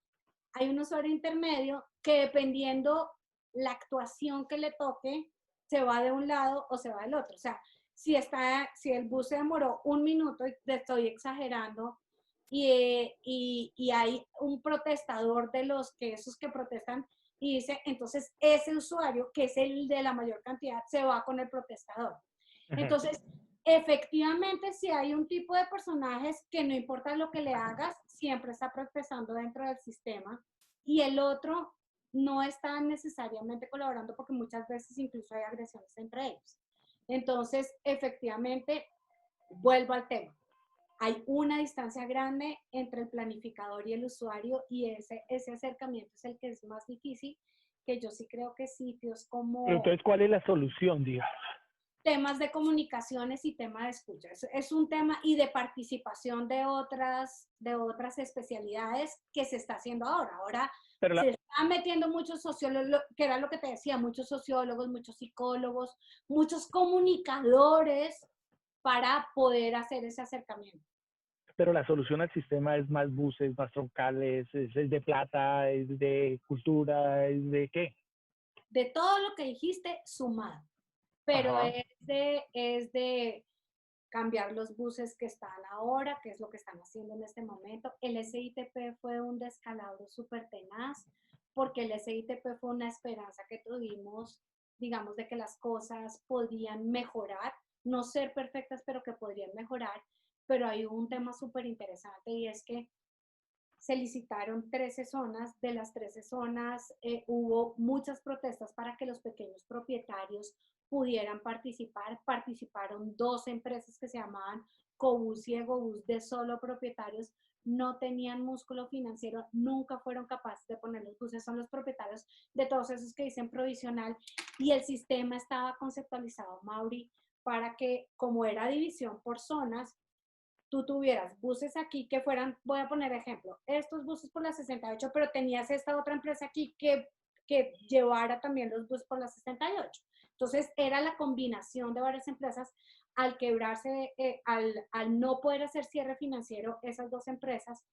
Hay un usuario intermedio que dependiendo la actuación que le toque, se va de un lado o se va del otro. O sea, si el bus se demoró un minuto, te estoy exagerando, y hay un protestador de esos que protestan y dice, entonces ese usuario, que es el de la mayor cantidad, se va con el protestador. Entonces, efectivamente, si hay un tipo de personajes que no importa lo que le hagas, siempre está procesando dentro del sistema y el otro no está necesariamente colaborando porque muchas veces incluso hay agresiones entre ellos. Entonces, efectivamente, vuelvo al tema. Hay una distancia grande entre el planificador y el usuario y ese acercamiento es el que es más difícil, que yo sí creo que sitios Pero como entonces, ¿cuál es la solución, digamos? temas de comunicaciones y tema de escucha. Es un tema y de participación de otras especialidades que se está haciendo ahora. Ahora Pero se están metiendo muchos sociólogos, que era lo que te decía, muchos sociólogos, muchos psicólogos, muchos comunicadores para poder hacer ese acercamiento. pero la solución al sistema es más buses, más troncales, es de plata, es de cultura, es de qué. De todo lo que dijiste, sumado. Pero Ajá. es de cambiar los buses que están ahora, que es lo que están haciendo en este momento. El SITP fue un descalabro súper tenaz, porque el SITP fue una esperanza que tuvimos, digamos, de que las cosas podían mejorar, no ser perfectas, pero que podrían mejorar. Pero hay un tema súper interesante y es que se licitaron 13 zonas, de las 13 zonas hubo muchas protestas para que los pequeños propietarios pudieran participar. Participaron dos empresas que se llamaban Cobus y Egobus de solo propietarios, no tenían músculo financiero, nunca fueron capaces de poner los buses, son los propietarios de todos esos que dicen provisional y el sistema estaba conceptualizado, Mauri, para que como era división por zonas, tú tuvieras buses aquí que fueran, voy a poner ejemplo, estos buses por la 68, pero tenías esta otra empresa aquí que llevara también los buses por la 68. Entonces era la combinación de varias empresas al quebrarse, al no poder hacer cierre financiero, esas dos empresas,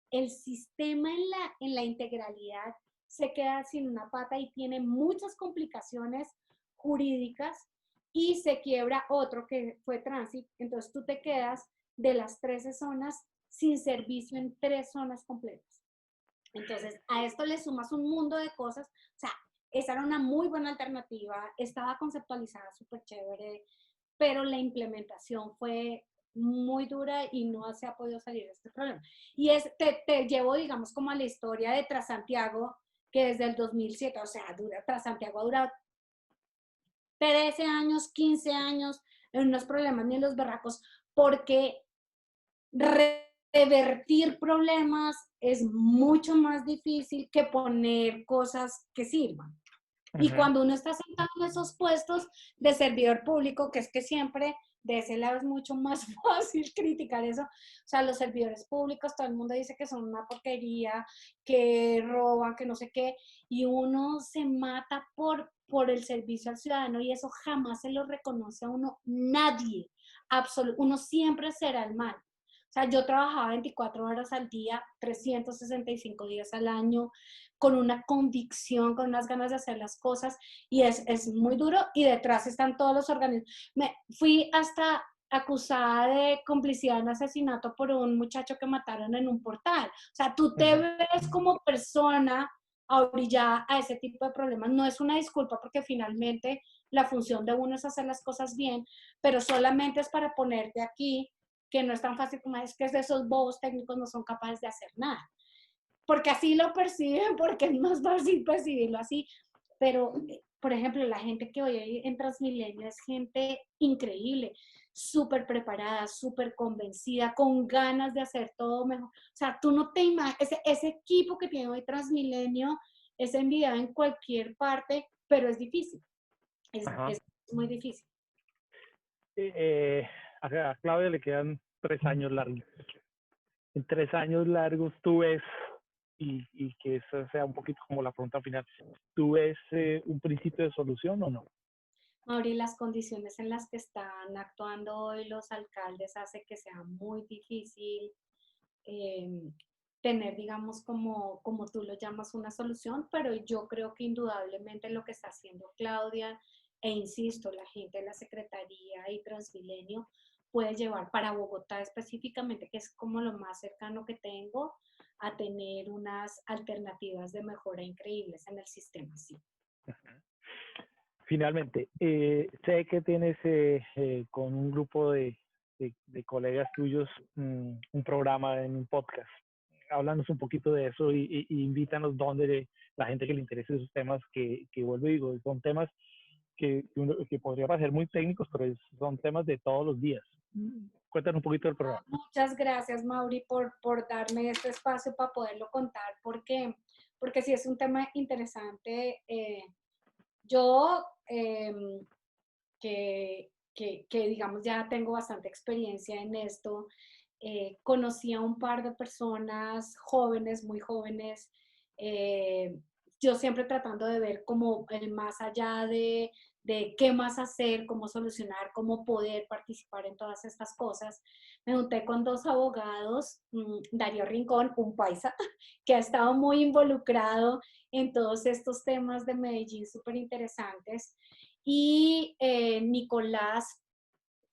el sistema en la integralidad se queda sin una pata y tiene muchas complicaciones jurídicas y se quiebra otro que fue Transit, entonces tú te quedas de las 13 zonas sin servicio en 3 zonas completas. Entonces, a esto le sumas un mundo de cosas, o sea, esa era una muy buena alternativa, estaba conceptualizada súper chévere, pero la implementación fue muy dura y no se ha podido salir de este problema. Y te llevo, digamos, como a la historia de Transantiago, que desde el 2007, o sea, Transantiago ha durado 13 años, 15 años en unos problemas ni en los berracos, porque revertir problemas es mucho más difícil que poner cosas que sirvan. Y Ujú. cuando uno está sentado en esos puestos de servidor público, que es que siempre de ese lado es mucho más fácil criticar eso. O sea, los servidores públicos, todo el mundo dice que son una porquería, que roban, que no sé qué, y uno se mata por el servicio al ciudadano y eso jamás se lo reconoce a uno nadie. Uno siempre será el mal. O sea, yo trabajaba 24 horas al día, 365 días al año, con una convicción, con unas ganas de hacer las cosas y es muy duro y detrás están todos los organismos. Me fui hasta acusada de complicidad en asesinato por un muchacho que mataron en un portal. O sea, tú te Ujú. ves como persona orillada a ese tipo de problemas. No es una disculpa porque finalmente la función de uno es hacer las cosas bien, pero solamente es para ponerte aquí que no es tan fácil como es que esos bobos técnicos no son capaces de hacer nada porque así lo perciben, porque es más fácil percibirlo así. Pero, por ejemplo, la gente que hoy en Transmilenio es gente increíble, súper preparada, súper convencida, con ganas de hacer todo mejor. O sea, tú no te imaginas, ese equipo que tiene hoy Transmilenio es envidiado en cualquier parte, pero es difícil, Ajá. es muy difícil. Eh, eh, a Claudia le quedan 3 años largos. En 3 años largos tú ves, y que esa sea un poquito como la pregunta final, ¿tú ves un principio de solución o no? Mauri, las condiciones en las que están actuando hoy los alcaldes hace que sea muy difícil eh, tener, digamos, como tú lo llamas, una solución, pero yo creo que indudablemente lo que está haciendo Claudia, e insisto, la gente de la Secretaría y Transmilenio puede llevar para Bogotá específicamente, que es como lo más cercano que tengo, a tener unas alternativas de mejora increíbles en el sistema, sí. finalmente, sé que tienes con un grupo de colegas tuyos un programa en un podcast. Háblanos un poquito de eso y invítanos donde la gente que le interese esos temas, que vuelvo y digo, son temas que podría parecer muy técnicos, pero son temas de todos los días. Cuéntanos un poquito del programa. Muchas gracias, Mauri, por darme este espacio para poderlo contar, porque sí es un tema interesante. Yo, que digamos ya tengo bastante experiencia en esto, conocí a un par de personas jóvenes, muy jóvenes, yo siempre tratando de ver como el más allá de qué más hacer, cómo solucionar, cómo poder participar en todas estas cosas. Me junté con dos abogados, Darío Rincón, un paisa, que ha estado muy involucrado en todos estos temas de Medellín súper interesantes, y Nicolás,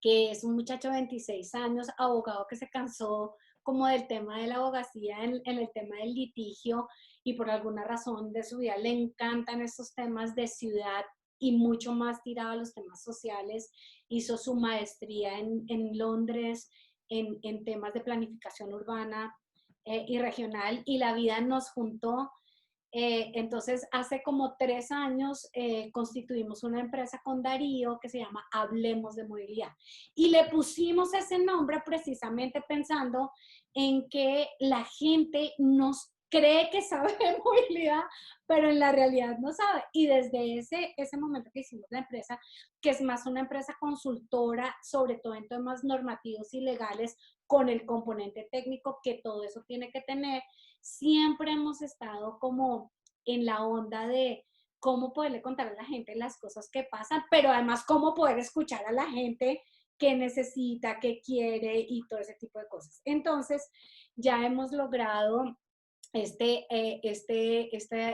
que es un muchacho de 26 años, abogado que se cansó como del tema de la abogacía en el tema del litigio, y por alguna razón de su vida le encantan estos temas de ciudad y mucho más tirado a los temas sociales. Hizo su maestría en Londres en temas de planificación urbana y regional, y la vida nos juntó. Entonces, hace como 3 años constituimos una empresa con Darío que se llama Hablemos de Movilidad. Y le pusimos ese nombre precisamente pensando en que la gente nos cree que sabe de movilidad, pero en la realidad no sabe. Y desde ese momento que hicimos la empresa, que es más una empresa consultora, sobre todo en temas normativos y legales, con el componente técnico que todo eso tiene que tener, siempre hemos estado como en la onda de cómo poderle contar a la gente las cosas que pasan, pero además cómo poder escuchar a la gente que necesita, que quiere y todo ese tipo de cosas. Entonces, ya hemos logrado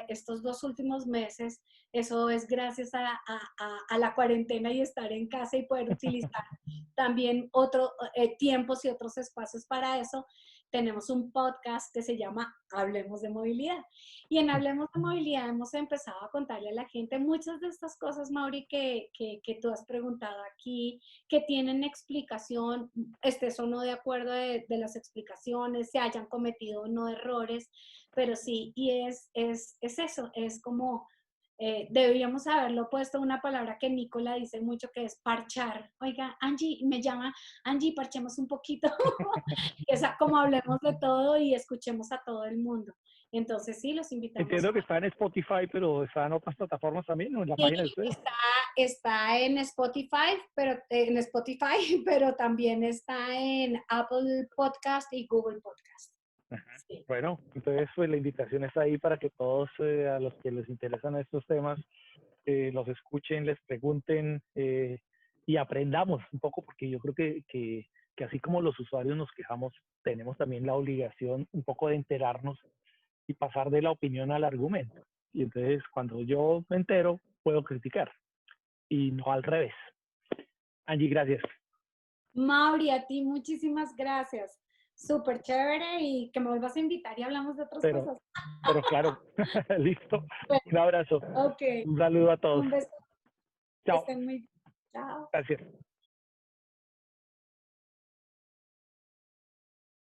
estos 2 últimos meses, eso es gracias a la cuarentena y estar en casa y poder utilizar también otros tiempos y otros espacios para eso. Tenemos un podcast que se llama Hablemos de Movilidad. Y en Hablemos de Movilidad hemos empezado a contarle a la gente muchas de estas cosas, Mauri, que tú has preguntado aquí, que tienen explicación, estés o no de acuerdo de las explicaciones, se hayan cometido o no errores, pero sí, y es eso, es como deberíamos haberlo puesto una palabra que Nicola dice mucho, que es parchar. Oiga, Angie, me llama, Angie, parchemos un poquito. O sea, como hablemos de todo y escuchemos a todo el mundo. Entonces sí, los invitamos. Entiendo que está en Spotify, pero está en otras plataformas también, ¿o en la Y página de ustedes? está en Spotify, pero también está en Apple Podcast y Google Podcast. Sí. Bueno, entonces pues la invitación está ahí para que todos a los que les interesan estos temas los escuchen, les pregunten y aprendamos un poco, porque yo creo que así como los usuarios nos quejamos, tenemos también la obligación un poco de enterarnos y pasar de la opinión al argumento. Y entonces cuando yo me entero, puedo criticar y no al revés. Angie, gracias. Mauri, a ti muchísimas gracias. Súper chévere, y que me vuelvas a invitar y hablamos de otras Pero, cosas. pero claro, listo. Un abrazo. Ok, Un saludo a todos. un beso, que Chao. estén muy bien. Chao. Gracias.